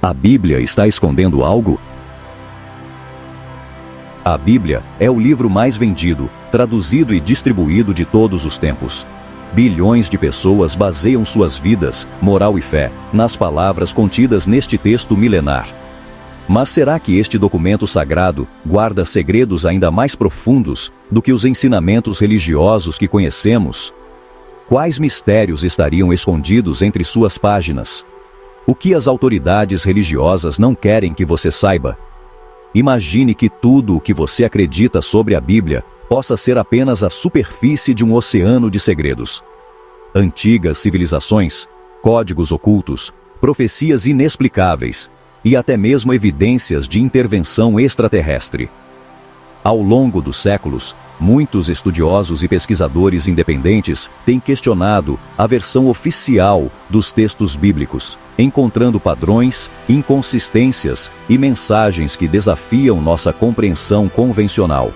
A Bíblia está escondendo algo? A Bíblia é o livro mais vendido, traduzido e distribuído de todos os tempos. Bilhões de pessoas baseiam suas vidas, moral e fé, nas palavras contidas neste texto milenar. Mas será que este documento sagrado guarda segredos ainda mais profundos do que os ensinamentos religiosos que conhecemos? Quais mistérios estariam escondidos entre suas páginas? O que as autoridades religiosas não querem que você saiba? Imagine que tudo o que você acredita sobre a Bíblia possa ser apenas a superfície de um oceano de segredos. Antigas civilizações, códigos ocultos, profecias inexplicáveis e até mesmo evidências de intervenção extraterrestre. Ao longo dos séculos, muitos estudiosos e pesquisadores independentes têm questionado a versão oficial dos textos bíblicos, encontrando padrões, inconsistências e mensagens que desafiam nossa compreensão convencional.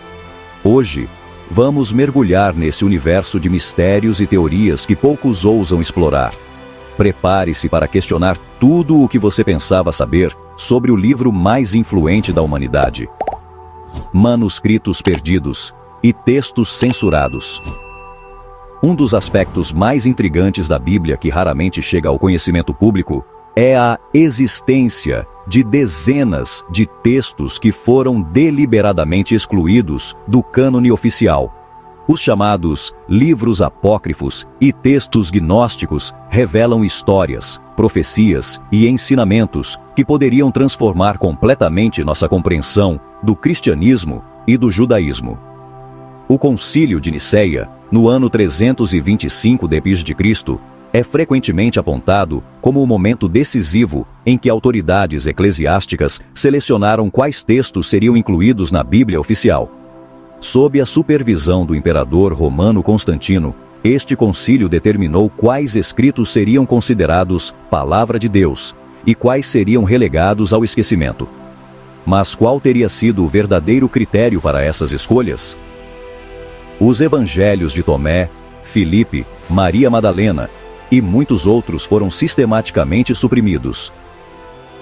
Hoje, vamos mergulhar nesse universo de mistérios e teorias que poucos ousam explorar. Prepare-se para questionar tudo o que você pensava saber sobre o livro mais influente da humanidade. Manuscritos perdidos e textos censurados. Um dos aspectos mais intrigantes da Bíblia que raramente chega ao conhecimento público é a existência de dezenas de textos que foram deliberadamente excluídos do cânone oficial. Os chamados livros apócrifos e textos gnósticos revelam histórias, profecias e ensinamentos que poderiam transformar completamente nossa compreensão do cristianismo e do judaísmo. O Concílio de Nicéia, no ano 325 d.C., é frequentemente apontado como o momento decisivo em que autoridades eclesiásticas selecionaram quais textos seriam incluídos na Bíblia oficial. Sob a supervisão do imperador romano Constantino, este concílio determinou quais escritos seriam considerados palavra de Deus e quais seriam relegados ao esquecimento. Mas qual teria sido o verdadeiro critério para essas escolhas? Os evangelhos de Tomé, Filipe, Maria Madalena e muitos outros foram sistematicamente suprimidos.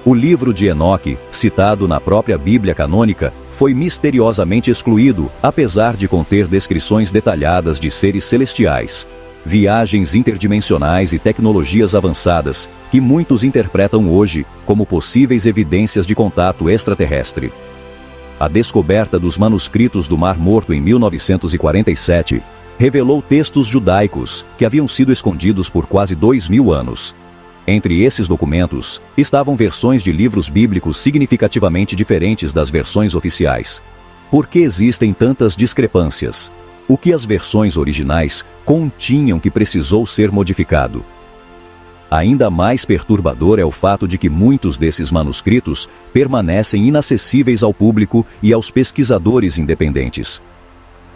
O livro de Enoque, citado na própria Bíblia canônica, foi misteriosamente excluído, apesar de conter descrições detalhadas de seres celestiais, viagens interdimensionais e tecnologias avançadas, que muitos interpretam hoje como possíveis evidências de contato extraterrestre. A descoberta dos manuscritos do Mar Morto em 1947 revelou textos judaicos que haviam sido escondidos por quase 2000 anos. Entre esses documentos, estavam versões de livros bíblicos significativamente diferentes das versões oficiais. Por que existem tantas discrepâncias? O que as versões originais continham que precisou ser modificado? Ainda mais perturbador é o fato de que muitos desses manuscritos permanecem inacessíveis ao público e aos pesquisadores independentes.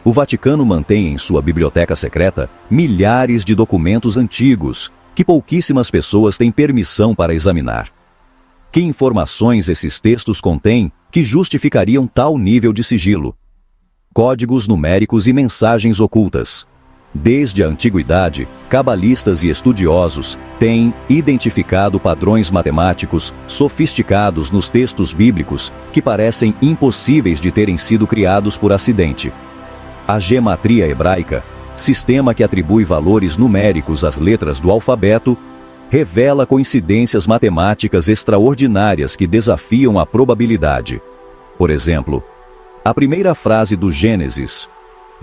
O Vaticano mantém em sua biblioteca secreta milhares de documentos antigos, que pouquíssimas pessoas têm permissão para examinar. Que informações esses textos contêm que justificariam tal nível de sigilo? Códigos numéricos e mensagens ocultas. Desde a antiguidade, cabalistas e estudiosos têm identificado padrões matemáticos sofisticados nos textos bíblicos que parecem impossíveis de terem sido criados por acidente. A gematria hebraica, sistema que atribui valores numéricos às letras do alfabeto, revela coincidências matemáticas extraordinárias que desafiam a probabilidade. Por exemplo, a primeira frase do Gênesis,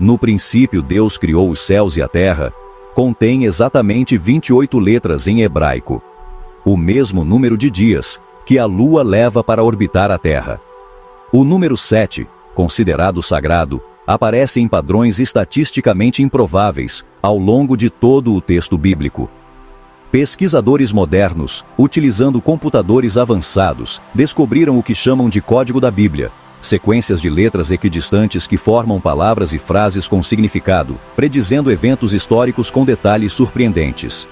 "No princípio Deus criou os céus e a terra", contém exatamente 28 letras em hebraico, o mesmo número de dias que a Lua leva para orbitar a Terra. O número 7, considerado sagrado, aparece em padrões estatisticamente improváveis ao longo de todo o texto bíblico. Pesquisadores modernos, utilizando computadores avançados, descobriram o que chamam de código da Bíblia, sequências de letras equidistantes que formam palavras e frases com significado, predizendo eventos históricos com detalhes surpreendentes.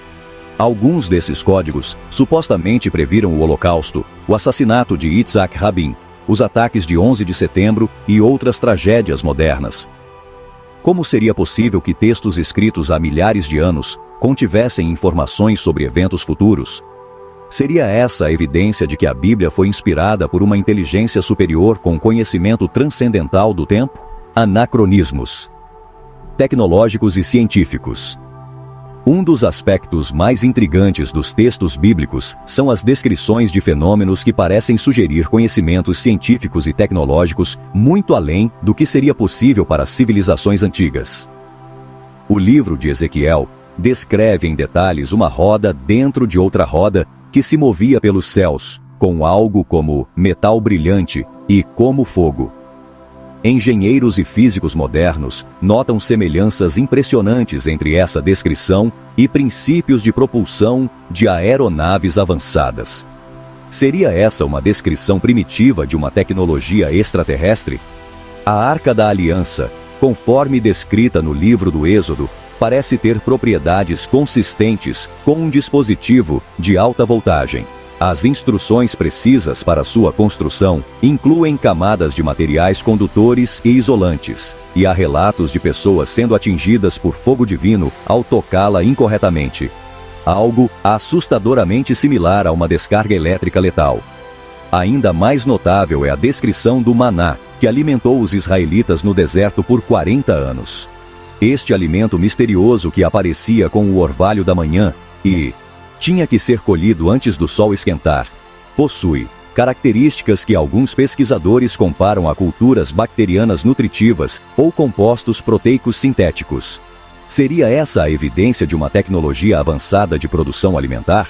Alguns desses códigos supostamente previram o Holocausto, o assassinato de Yitzhak Rabin, os ataques de 11 de setembro e outras tragédias modernas. Como seria possível que textos escritos há milhares de anos contivessem informações sobre eventos futuros? Seria essa a evidência de que a Bíblia foi inspirada por uma inteligência superior com conhecimento transcendental do tempo? Anacronismos tecnológicos e científicos. Um dos aspectos mais intrigantes dos textos bíblicos são as descrições de fenômenos que parecem sugerir conhecimentos científicos e tecnológicos muito além do que seria possível para civilizações antigas. O livro de Ezequiel descreve em detalhes uma roda dentro de outra roda que se movia pelos céus, com algo como metal brilhante e como fogo. Engenheiros e físicos modernos notam semelhanças impressionantes entre essa descrição e princípios de propulsão de aeronaves avançadas. Seria essa uma descrição primitiva de uma tecnologia extraterrestre? A Arca da Aliança, conforme descrita no livro do Êxodo, parece ter propriedades consistentes com um dispositivo de alta voltagem. As instruções precisas para sua construção incluem camadas de materiais condutores e isolantes, e há relatos de pessoas sendo atingidas por fogo divino ao tocá-la incorretamente. Algo assustadoramente similar a uma descarga elétrica letal. Ainda mais notável é a descrição do maná, que alimentou os israelitas no deserto por 40 anos. Este alimento misterioso que aparecia com o orvalho da manhã e tinha que ser colhido antes do sol esquentar, possui características que alguns pesquisadores comparam a culturas bacterianas nutritivas ou compostos proteicos sintéticos. Seria essa a evidência de uma tecnologia avançada de produção alimentar?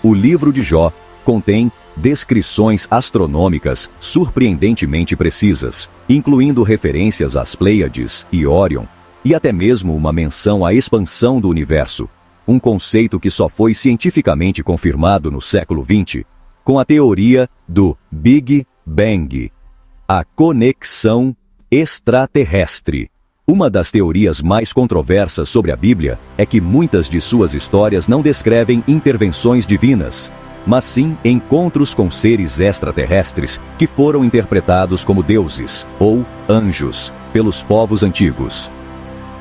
O livro de Jó contém descrições astronômicas surpreendentemente precisas, incluindo referências às Pleiades e Órion, e até mesmo uma menção à expansão do universo, um conceito que só foi cientificamente confirmado no século XX, com a teoria do Big Bang, a conexão extraterrestre. Uma das teorias mais controversas sobre a Bíblia é que muitas de suas histórias não descrevem intervenções divinas, mas sim encontros com seres extraterrestres que foram interpretados como deuses ou anjos pelos povos antigos.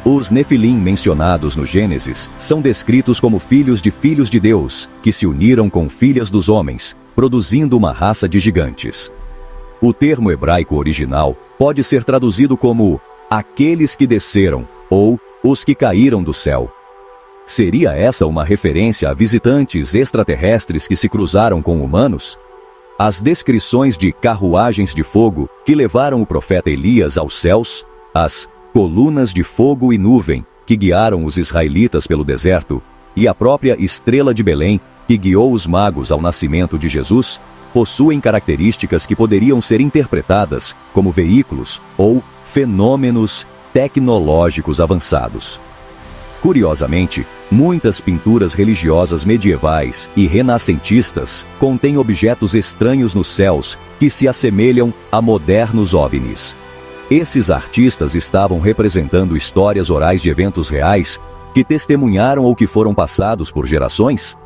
Os Nefilim mencionados no Gênesis são descritos como filhos de Deus, que se uniram com filhas dos homens, produzindo uma raça de gigantes. O termo hebraico original pode ser traduzido como aqueles que desceram ou os que caíram do céu. Seria essa uma referência a visitantes extraterrestres que se cruzaram com humanos? As descrições de carruagens de fogo que levaram o profeta Elias aos céus, as colunas de fogo e nuvem que guiaram os israelitas pelo deserto, e a própria estrela de Belém que guiou os magos ao nascimento de Jesus, possuem características que poderiam ser interpretadas como veículos ou fenômenos tecnológicos avançados. Curiosamente, muitas pinturas religiosas medievais e renascentistas contêm objetos estranhos nos céus que se assemelham a modernos OVNIs. Esses artistas estavam representando histórias orais de eventos reais que testemunharam ou que foram passados por gerações?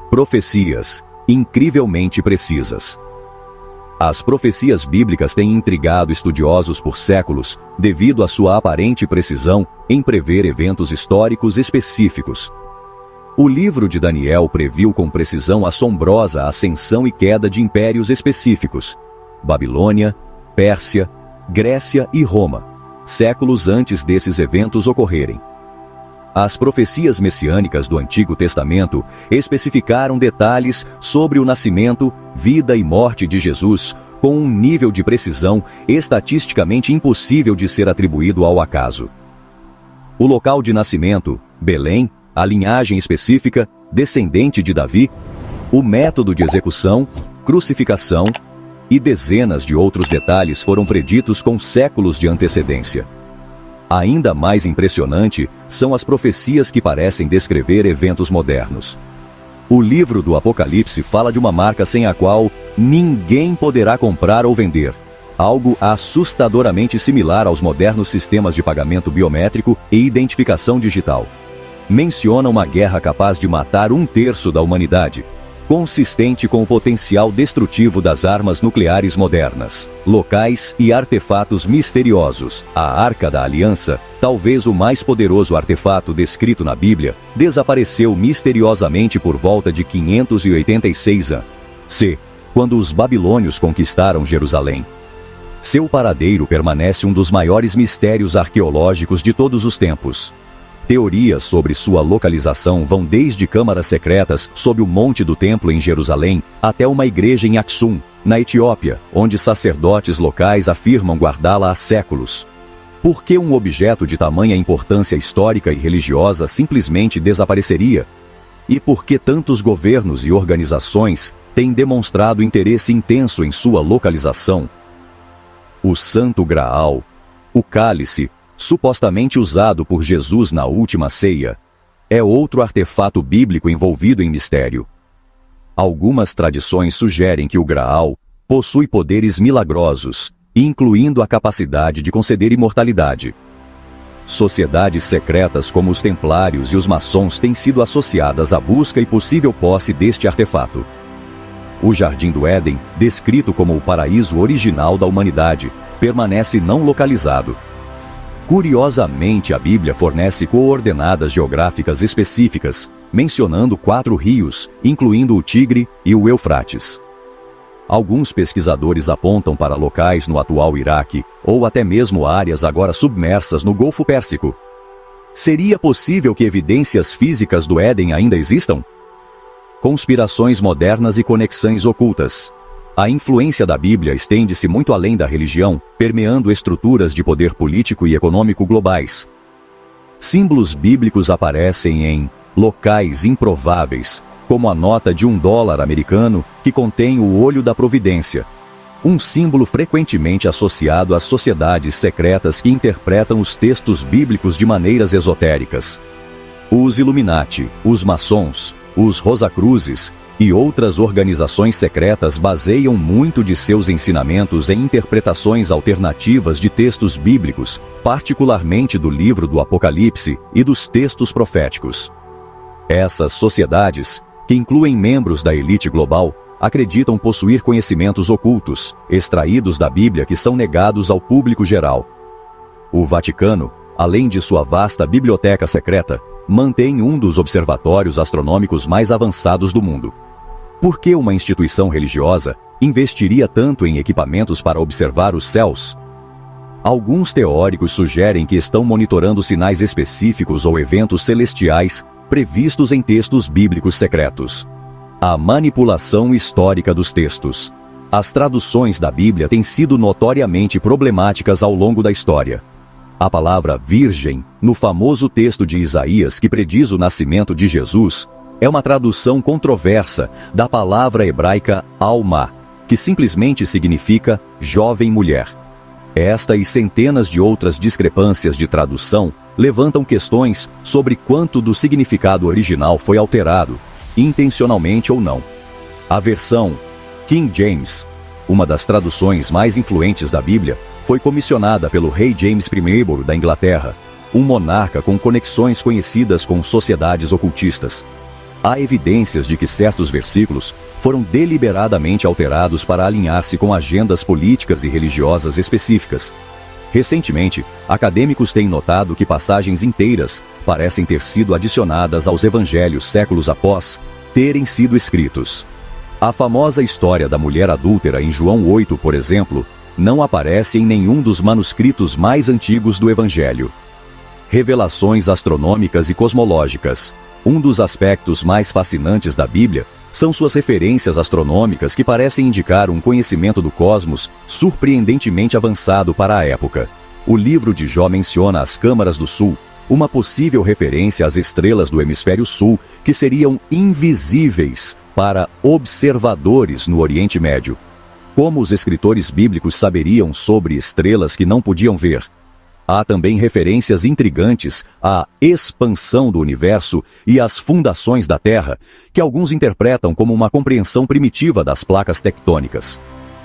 Profecias incrivelmente precisas. As profecias bíblicas têm intrigado estudiosos por séculos devido à sua aparente precisão em prever eventos históricos específicos. O livro de Daniel previu com precisão assombrosa a ascensão e queda de impérios específicos: Babilônia, Pérsia, Grécia e Roma, séculos antes desses eventos ocorrerem. As profecias messiânicas do Antigo Testamento especificaram detalhes sobre o nascimento, vida e morte de Jesus com um nível de precisão estatisticamente impossível de ser atribuído ao acaso. O local de nascimento, Belém, a linhagem específica, descendente de Davi, o método de execução, crucificação e dezenas de outros detalhes foram preditos com séculos de antecedência. Ainda mais impressionante são as profecias que parecem descrever eventos modernos. O livro do Apocalipse fala de uma marca sem a qual ninguém poderá comprar ou vender, algo assustadoramente similar aos modernos sistemas de pagamento biométrico e identificação digital. Menciona uma guerra capaz de matar 1/3 da humanidade, consistente com o potencial destrutivo das armas nucleares modernas, locais e artefatos misteriosos. A Arca da Aliança, talvez o mais poderoso artefato descrito na Bíblia, desapareceu misteriosamente por volta de 586 a.C., quando os babilônios conquistaram Jerusalém. Seu paradeiro permanece um dos maiores mistérios arqueológicos de todos os tempos. Teorias sobre sua localização vão desde câmaras secretas sob o Monte do Templo em Jerusalém até uma igreja em Aksum, na Etiópia, onde sacerdotes locais afirmam guardá-la há séculos. Por que um objeto de tamanha importância histórica e religiosa simplesmente desapareceria? E por que tantos governos e organizações têm demonstrado interesse intenso em sua localização? O Santo Graal, o cálice, supostamente usado por Jesus na última ceia, é outro artefato bíblico envolvido em mistério. Algumas tradições sugerem que o Graal possui poderes milagrosos, incluindo a capacidade de conceder imortalidade. Sociedades secretas como os Templários e os Maçons têm sido associadas à busca e possível posse deste artefato. O Jardim do Éden, descrito como o paraíso original da humanidade, permanece não localizado. Curiosamente, a Bíblia fornece coordenadas geográficas específicas, mencionando 4 rios, incluindo o Tigre e o Eufrates. Alguns pesquisadores apontam para locais no atual Iraque, ou até mesmo áreas agora submersas no Golfo Pérsico. Seria possível que evidências físicas do Éden ainda existam? Conspirações modernas e conexões ocultas. A influência da Bíblia estende-se muito além da religião, permeando estruturas de poder político e econômico globais. Símbolos bíblicos aparecem em locais improváveis, como a nota de $1 americano que contém o olho da providência, um símbolo frequentemente associado às sociedades secretas que interpretam os textos bíblicos de maneiras esotéricas. Os Illuminati, os maçons, os Rosacruzes e outras organizações secretas baseiam muito de seus ensinamentos em interpretações alternativas de textos bíblicos, particularmente do livro do Apocalipse e dos textos proféticos. Essas sociedades, que incluem membros da elite global, acreditam possuir conhecimentos ocultos, extraídos da Bíblia que são negados ao público geral. O Vaticano, além de sua vasta biblioteca secreta, mantém um dos observatórios astronômicos mais avançados do mundo. Por que uma instituição religiosa investiria tanto em equipamentos para observar os céus? Alguns teóricos sugerem que estão monitorando sinais específicos ou eventos celestiais previstos em textos bíblicos secretos. A manipulação histórica dos textos. As traduções da Bíblia têm sido notoriamente problemáticas ao longo da história. A palavra virgem, no famoso texto de Isaías que prediz o nascimento de Jesus, é uma tradução controversa da palavra hebraica alma, que simplesmente significa jovem mulher. Esta e centenas de outras discrepâncias de tradução levantam questões sobre quanto do significado original foi alterado, intencionalmente ou não. A versão King James, uma das traduções mais influentes da Bíblia, foi comissionada pelo rei James I da Inglaterra, um monarca com conexões conhecidas com sociedades ocultistas. Há evidências de que certos versículos foram deliberadamente alterados para alinhar-se com agendas políticas e religiosas específicas. Recentemente, acadêmicos têm notado que passagens inteiras parecem ter sido adicionadas aos evangelhos séculos após terem sido escritos. A famosa história da mulher adúltera em João 8, por exemplo, não aparece em nenhum dos manuscritos mais antigos do evangelho. Revelações astronômicas e cosmológicas. Um dos aspectos mais fascinantes da Bíblia são suas referências astronômicas que parecem indicar um conhecimento do cosmos surpreendentemente avançado para a época. O livro de Jó menciona as câmaras do sul, uma possível referência às estrelas do hemisfério sul que seriam invisíveis para observadores no Oriente Médio. Como os escritores bíblicos saberiam sobre estrelas que não podiam ver? Há também referências intrigantes à expansão do universo e às fundações da Terra, que alguns interpretam como uma compreensão primitiva das placas tectônicas.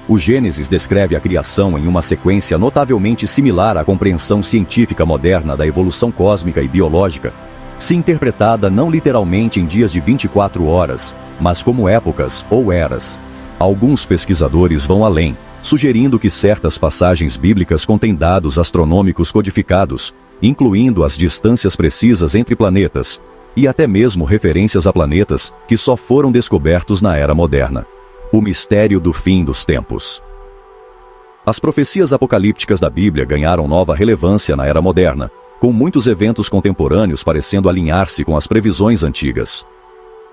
O Gênesis descreve a criação em uma sequência notavelmente similar à compreensão científica moderna da evolução cósmica e biológica. se interpretada não literalmente em dias de 24 horas, mas como épocas ou eras. Alguns pesquisadores vão além, sugerindo que certas passagens bíblicas contêm dados astronômicos codificados, incluindo as distâncias precisas entre planetas, e até mesmo referências a planetas que só foram descobertos na era moderna. O mistério do fim dos tempos. As profecias apocalípticas da Bíblia ganharam nova relevância na era moderna, com muitos eventos contemporâneos parecendo alinhar-se com as previsões antigas.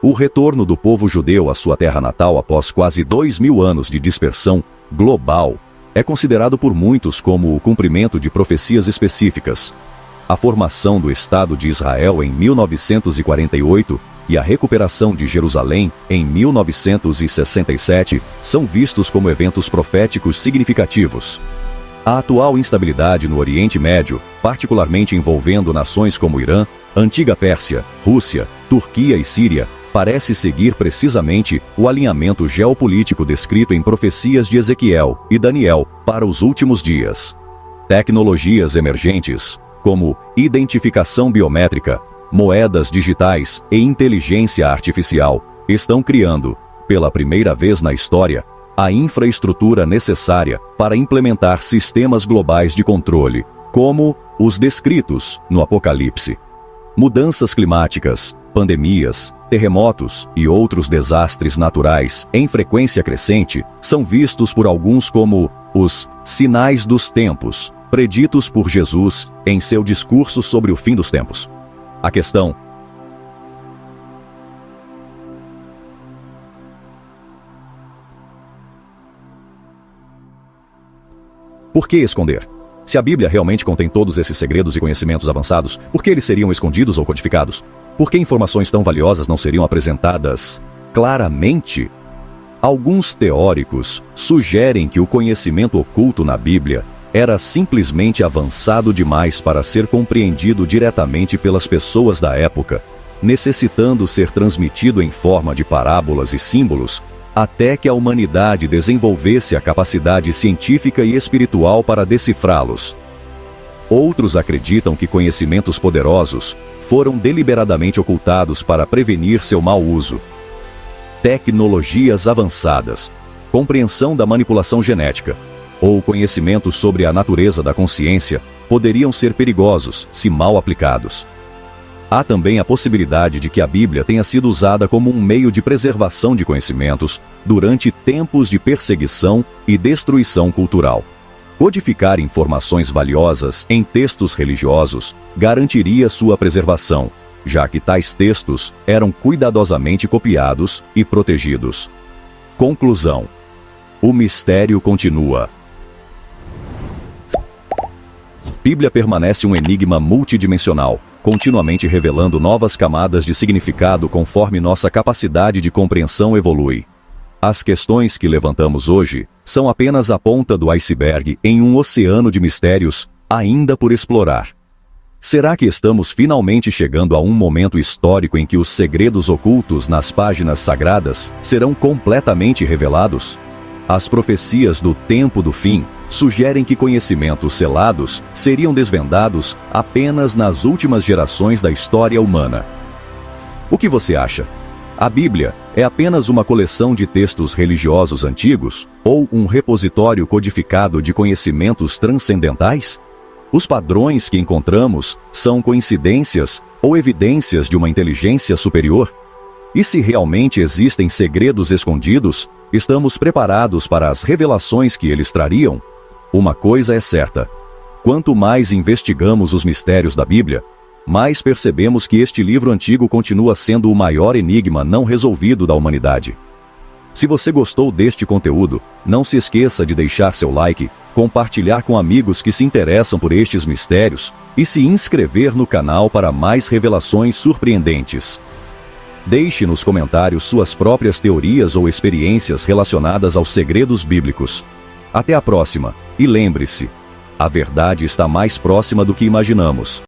O retorno do povo judeu à sua terra natal após quase 2000 anos de dispersão global é considerado por muitos como o cumprimento de profecias específicas. A formação do Estado de Israel em 1948 e a recuperação de Jerusalém em 1967 são vistos como eventos proféticos significativos. A atual instabilidade no Oriente Médio, particularmente envolvendo nações como Irã, Antiga Pérsia, Rússia, Turquia e Síria, parece seguir precisamente o alinhamento geopolítico descrito em profecias de Ezequiel e Daniel para os últimos dias. Tecnologias emergentes, como identificação biométrica, moedas digitais e inteligência artificial, estão criando, pela primeira vez na história, a infraestrutura necessária para implementar sistemas globais de controle, como os descritos no Apocalipse. Mudanças climáticas, pandemias, terremotos e outros desastres naturais em frequência crescente são vistos por alguns como os sinais dos tempos, preditos por Jesus em seu discurso sobre o fim dos tempos. A questão: por que esconder? Se a Bíblia realmente contém todos esses segredos e conhecimentos avançados, por que eles seriam escondidos ou codificados? Por que informações tão valiosas não seriam apresentadas claramente? Alguns teóricos sugerem que o conhecimento oculto na Bíblia era simplesmente avançado demais para ser compreendido diretamente pelas pessoas da época, necessitando ser transmitido em forma de parábolas e símbolos, até que a humanidade desenvolvesse a capacidade científica e espiritual para decifrá-los. Outros acreditam que conhecimentos poderosos foram deliberadamente ocultados para prevenir seu mau uso. Tecnologias avançadas, compreensão da manipulação genética, ou conhecimentos sobre a natureza da consciência poderiam ser perigosos se mal aplicados. Há também a possibilidade de que a Bíblia tenha sido usada como um meio de preservação de conhecimentos durante tempos de perseguição e destruição cultural. Codificar informações valiosas em textos religiosos garantiria sua preservação, já que tais textos eram cuidadosamente copiados e protegidos. Conclusão: o mistério continua. Bíblia permanece um enigma multidimensional, continuamente revelando novas camadas de significado conforme nossa capacidade de compreensão evolui. As questões que levantamos hoje são apenas a ponta do iceberg em um oceano de mistérios ainda por explorar. Será que estamos finalmente chegando a um momento histórico em que os segredos ocultos nas páginas sagradas serão completamente revelados? As profecias do tempo do fim sugerem que conhecimentos selados seriam desvendados apenas nas últimas gerações da história humana. O que você acha? A Bíblia é apenas uma coleção de textos religiosos antigos ou um repositório codificado de conhecimentos transcendentais? Os padrões que encontramos são coincidências ou evidências de uma inteligência superior? E se realmente existem segredos escondidos, estamos preparados para as revelações que eles trariam? Uma coisa é certa: quanto mais investigamos os mistérios da Bíblia, mais percebemos que este livro antigo continua sendo o maior enigma não resolvido da humanidade. Se você gostou deste conteúdo, não se esqueça de deixar seu like, compartilhar com amigos que se interessam por estes mistérios e se inscrever no canal para mais revelações surpreendentes. Deixe nos comentários suas próprias teorias ou experiências relacionadas aos segredos bíblicos. Até a próxima, e lembre-se, a verdade está mais próxima do que imaginamos.